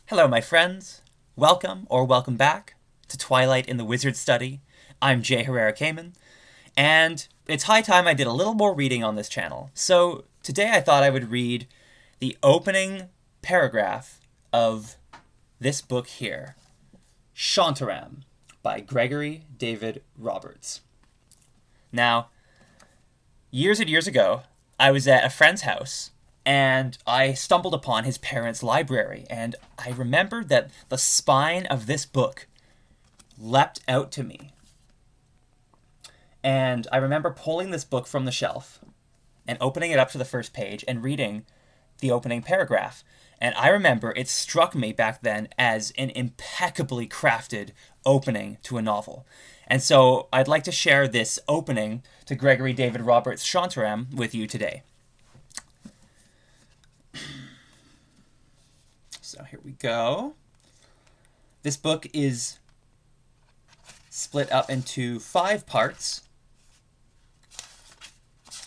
Hello, my friends. Welcome or welcome back to Twilight in the Wizard Study. I'm Jay Herrera Kamen, and it's high time I did a little more reading on this channel. So today I thought I would read the opening paragraph of this book here, SHANTARAM by Gregory David Roberts. Now, years and years ago, I was at a friend's house, and I stumbled upon his parents' library, and I remembered that the spine of this book leapt out to me. And I remember pulling this book from the shelf and opening it up to the first page and reading the opening paragraph. And I remember it struck me back then as an impeccably crafted opening to a novel. And so I'd like to share this opening to Gregory David Roberts' SHANTARAM with you today. So here we go. This book is split up into 5 parts,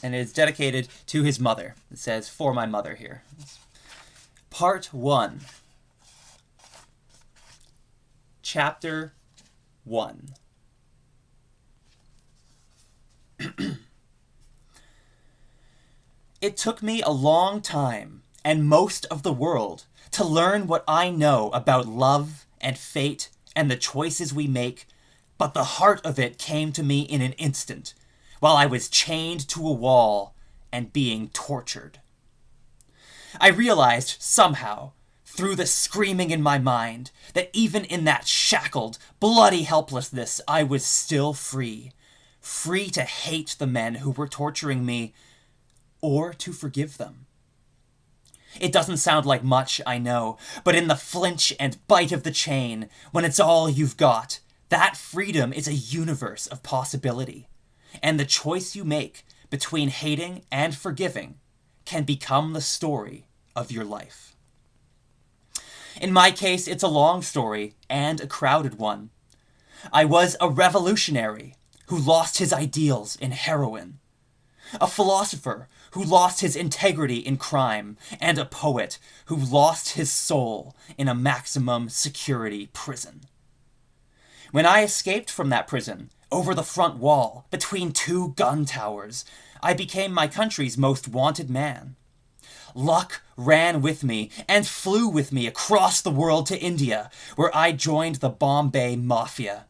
and it is dedicated to his mother. It says, "For my mother" here. Part 1. Chapter 1. It took me a long time, and most of the world, to learn what I know about love and fate and the choices we make, but the heart of it came to me in an instant, while I was chained to a wall and being tortured. I realized, somehow, through the screaming in my mind, that even in that shackled, bloody helplessness I was still free. Free to hate the men who were torturing me, or to forgive them. It doesn't sound like much, I know, but in the flinch and bite of the chain, when it's all you've got, that freedom is a universe of possibility. And the choice you make between hating and forgiving can become the story of your life. In my case, it's a long story and a crowded one. I was a revolutionary who lost his ideals in heroin. A philosopher who lost his integrity in crime, and a poet who lost his soul in a maximum security prison. When I escaped from that prison, over the front wall, between 2 gun towers, I became my country's most wanted man. Luck ran with me and flew with me across the world to India, where I joined the Bombay Mafia.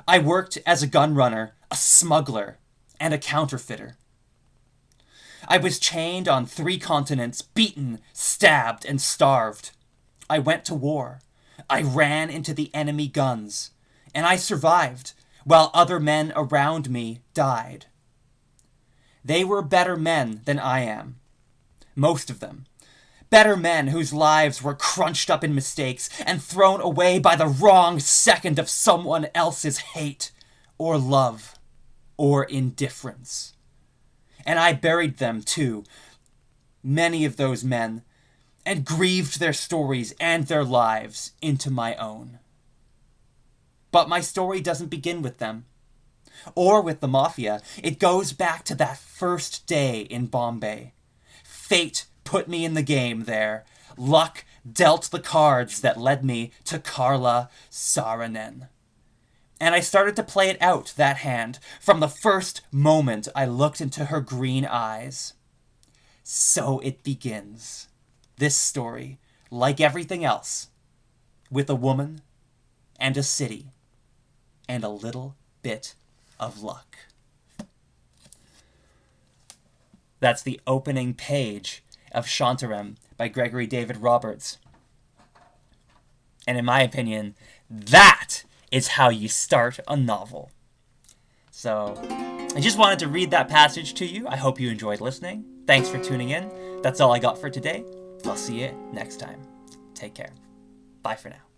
I worked as a gun runner, a smuggler, and a counterfeiter. I was chained on 3 continents, beaten, stabbed, and starved. I went to war. I ran into the enemy guns. And I survived, while other men around me died. They were better men than I am. Most of them. Better men whose lives were crunched up in mistakes and thrown away by the wrong second of someone else's hate, or love, or indifference. And I buried them, too, many of those men, and grieved their stories and their lives into my own. But my story doesn't begin with them, or with the Mafia. It goes back to that first day in Bombay. Fate put me in the game there. Luck dealt the cards that led me to Carla Saranen. And I started to play it out, that hand, from the first moment I looked into her green eyes. So it begins. This story, like everything else, with a woman, and a city, and a little bit of luck. That's the opening page of SHANTARAM by Gregory David Roberts. And in my opinion, that is how you start a novel. So, I just wanted to read that passage to you. I hope you enjoyed listening. Thanks for tuning in. That's all I got for today. I'll see you next time. Take care. Bye for now.